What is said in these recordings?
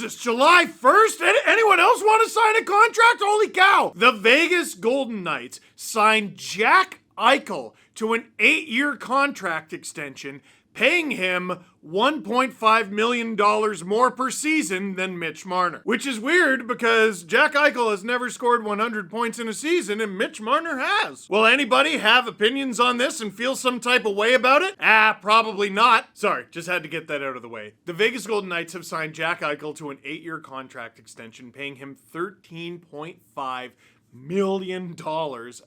Jesus, July 1st? Anyone else want to sign a contract? Holy cow! The Vegas Golden Knights signed Jack Eichel to an 8-year contract extension, paying him $1.5 million more per season than Mitch Marner. Which is weird because Jack Eichel has never scored 100 points in a season and Mitch Marner has. Will anybody have opinions on this and feel some type of way about it? Probably not. Sorry, just had to get that out of the way. The Vegas Golden Knights have signed Jack Eichel to an 8-year contract extension, paying him $13.5 million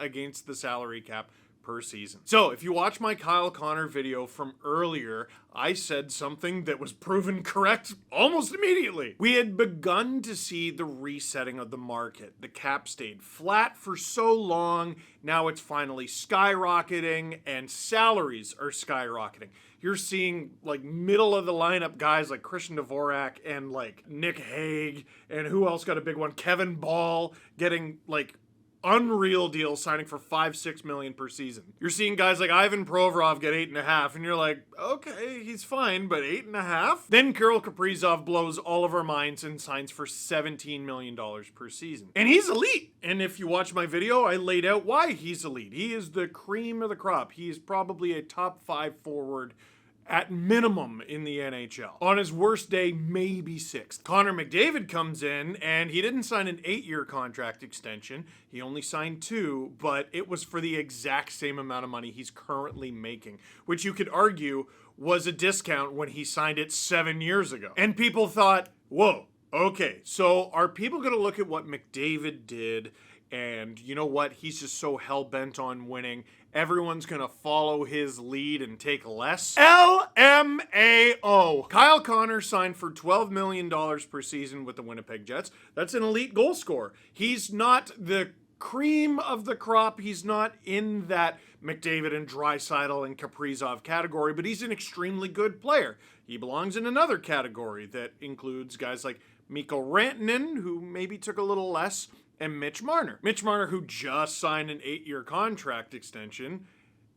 against the salary cap per season. So if you watch my Kyle Connor video from earlier, I said something that was proven correct almost immediately. We had begun to see the resetting of the market. The cap stayed flat for so long. Now it's finally skyrocketing and salaries are skyrocketing. You're seeing like middle of the lineup guys like Christian Dvorak and like Nick Hague and who else got a big one? Kevin Ball getting like unreal deals, signing for $5-6 million per season. You're seeing guys like Ivan Provorov get 8.5, and you're like, okay, he's fine, but 8.5? Then Kirill Kaprizov blows all of our minds and signs for $17 million per season. And he's elite. And if you watch my video, I laid out why he's elite. He is the cream of the crop. He is probably a top 5 forward at minimum in the NHL. On his worst day, maybe 6th. Connor McDavid comes in, and he didn't sign an 8-year contract extension. He only signed 2, but it was for the exact same amount of money he's currently making, which you could argue was a discount when he signed it 7 years ago. And people thought, whoa, okay, so are people gonna look at what McDavid did and you know what, he's just so hell-bent on winning, everyone's gonna follow his lead and take less? LMAO. Kyle Connor signed for $12 million per season with the Winnipeg Jets. That's an elite goal scorer. He's not the cream of the crop. He's not in that McDavid and Draisaitl and Kaprizov category, but he's an extremely good player. He belongs in another category that includes guys like Mikko Rantanen, who maybe took a little less, and Mitch Marner. Mitch Marner, who just signed an 8-year contract extension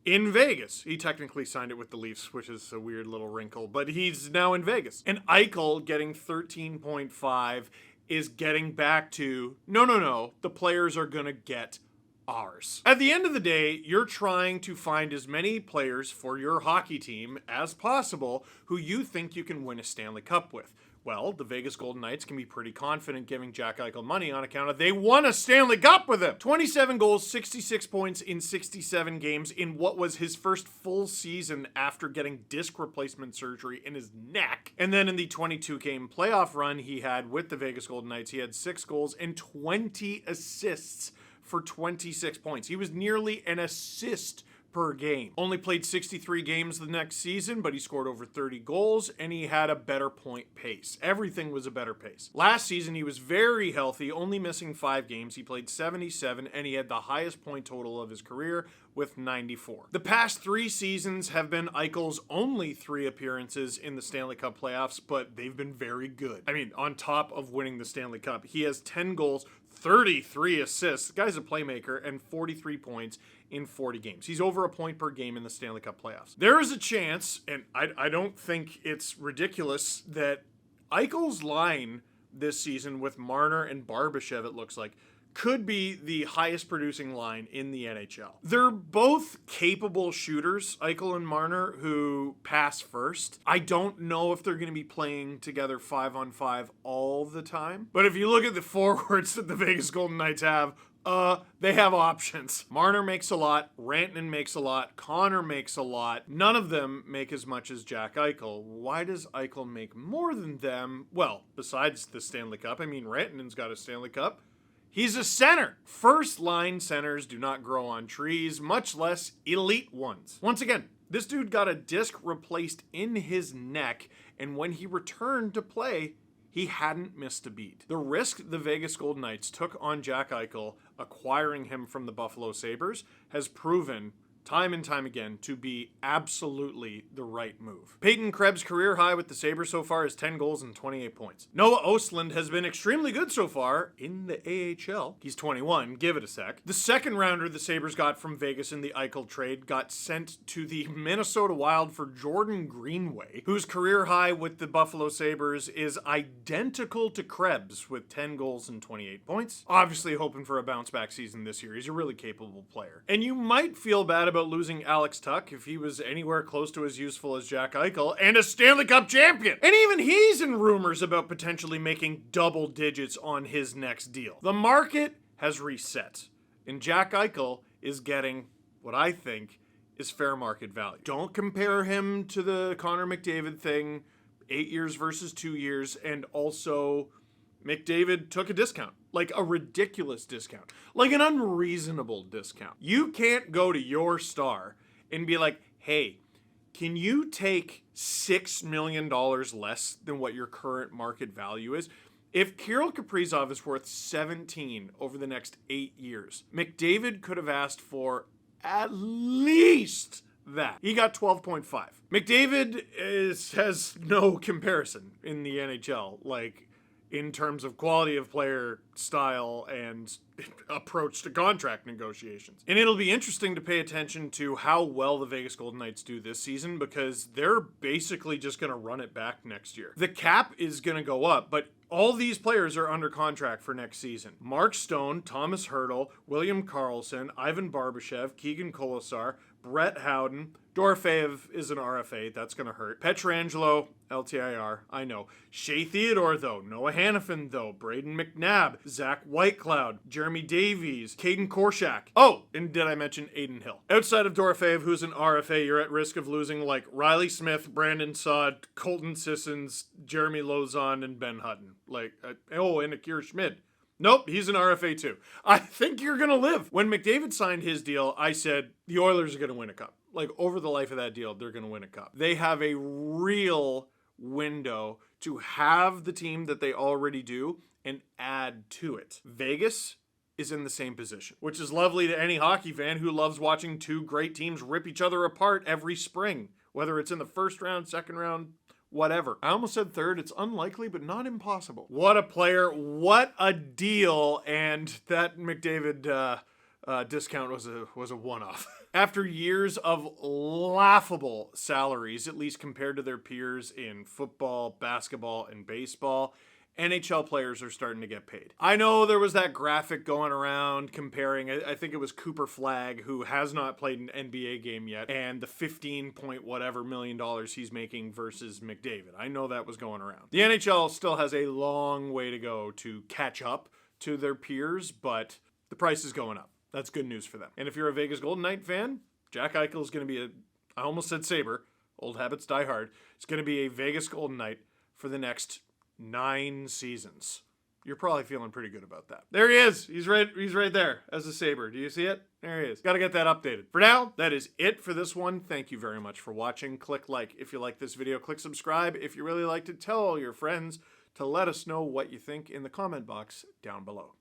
in Vegas. He technically signed it with the Leafs, which is a weird little wrinkle, but he's now in Vegas. And Eichel getting 13.5 is getting back to, no, the players are gonna get ours. At the end of the day, you're trying to find as many players for your hockey team as possible who you think you can win a Stanley Cup with. Well, the Vegas Golden Knights can be pretty confident giving Jack Eichel money on account of they won a Stanley Cup with him. 27 goals, 66 points in 67 games in what was his first full season after getting disc replacement surgery in his neck. And then in the 22-game playoff run he had with the Vegas Golden Knights, he had 6 goals and 20 assists for 26 points. He was nearly an assist per game. Only played 63 games the next season, but he scored over 30 goals and he had a better point pace. Everything was a better pace. Last season, he was very healthy, only missing 5 games. He played 77 and he had the highest point total of his career with 94. The past 3 seasons have been Eichel's only 3 appearances in the Stanley Cup playoffs, but they've been very good. I mean, on top of winning the Stanley Cup, he has 10 goals, 33 assists. The guy's a playmaker, and 43 points in 40 games. He's over a point per game in the Stanley Cup playoffs. There is a chance, and I don't think it's ridiculous, that Eichel's line this season with Marner and Barbashev, it looks like, could be the highest producing line in the NHL. They're both capable shooters, Eichel and Marner, who pass first. I don't know if they're going to be playing together 5-on-5 all the time. But if you look at the forwards that the Vegas Golden Knights have, they have options. Marner makes a lot, Rantanen makes a lot, Connor makes a lot. None of them make as much as Jack Eichel. Why does Eichel make more than them? Well, besides the Stanley Cup, I mean, Rantanen's got a Stanley Cup. He's a center. First-line centers do not grow on trees, much less elite ones. Once again, this dude got a disc replaced in his neck, and when he returned to play, he hadn't missed a beat. The risk the Vegas Golden Knights took on Jack Eichel, acquiring him from the Buffalo Sabres, has proven time and time again to be absolutely the right move. Peyton Krebs' career high with the Sabres so far is 10 goals and 28 points. Noah Ostlund has been extremely good so far in the AHL. He's 21, give it a sec. The second rounder the Sabres got from Vegas in the Eichel trade got sent to the Minnesota Wild for Jordan Greenway, whose career high with the Buffalo Sabres is identical to Krebs with 10 goals and 28 points. Obviously hoping for a bounce back season this year. He's a really capable player. And you might feel bad about losing Alex Tuch if he was anywhere close to as useful as Jack Eichel and a Stanley Cup champion. And even he's in rumors about potentially making double digits on his next deal. The market has reset, and Jack Eichel is getting what I think is fair market value. Don't compare him to the Connor McDavid thing, 8 years versus 2 years, and also McDavid took a discount, like a ridiculous discount, like an unreasonable discount. You can't go to your star and be like, hey, can you take $6 million less than what your current market value is? If Kirill Kaprizov is worth 17 over the next 8 years, McDavid could have asked for at least that. He got 12.5. McDavid has no comparison in the NHL, like in terms of quality of player, style, and approach to contract negotiations. And it'll be interesting to pay attention to how well the Vegas Golden Knights do this season, because they're basically just going to run it back next year. The cap is going to go up, but all these players are under contract for next season. Mark Stone, Thomas Hertl, William Karlsson, Ivan Barbashev, Keegan Kolesar, Brett Howden, Dorofeyev is an RFA, that's going to hurt. Pietrangelo, LTIR, I know. Shea Theodore, though. Noah Hannafin, though. Braden McNabb. Zach Whitecloud. Jeremy Davies. Caden Korshak. Oh, and did I mention Aiden Hill? Outside of Dorofeyev, who's an RFA, you're at risk of losing like Riley Smith, Brandon Saad, Colton Sissons, Jeremy Lozon, and Ben Hutton. And Akira Schmid. Nope, he's an RFA too. I think you're going to live. When McDavid signed his deal, I said the Oilers are going to win a cup. Like, over the life of that deal, they're going to win a cup. They have a real window to have the team that they already do and add to it. Vegas is in the same position, which is lovely to any hockey fan who loves watching two great teams rip each other apart every spring, whether it's in the first round, second round, whatever. I almost said third. It's unlikely, but not impossible. What a player. What a deal. And that McDavid discount was a one-off. After years of laughable salaries, at least compared to their peers in football, basketball, and baseball, NHL players are starting to get paid. I know there was that graphic going around comparing, I think it was Cooper Flagg, who has not played an NBA game yet, and the 15 point whatever million dollars he's making versus McDavid. I know that was going around. The NHL still has a long way to go to catch up to their peers, but the price is going up. That's good news for them. And if you're a Vegas Golden Knight fan, Jack Eichel is going to be I almost said Sabre, old habits die hard. It's going to be a Vegas Golden Knight for the next 9 seasons. You're probably feeling pretty good about that. There he is. He's right there as a Sabre. Do you see it? There he is. Got to get that updated. For now, that is it for this one. Thank you very much for watching. Click like if you like this video. Click subscribe if you really liked it. Tell all your friends to let us know what you think in the comment box down below.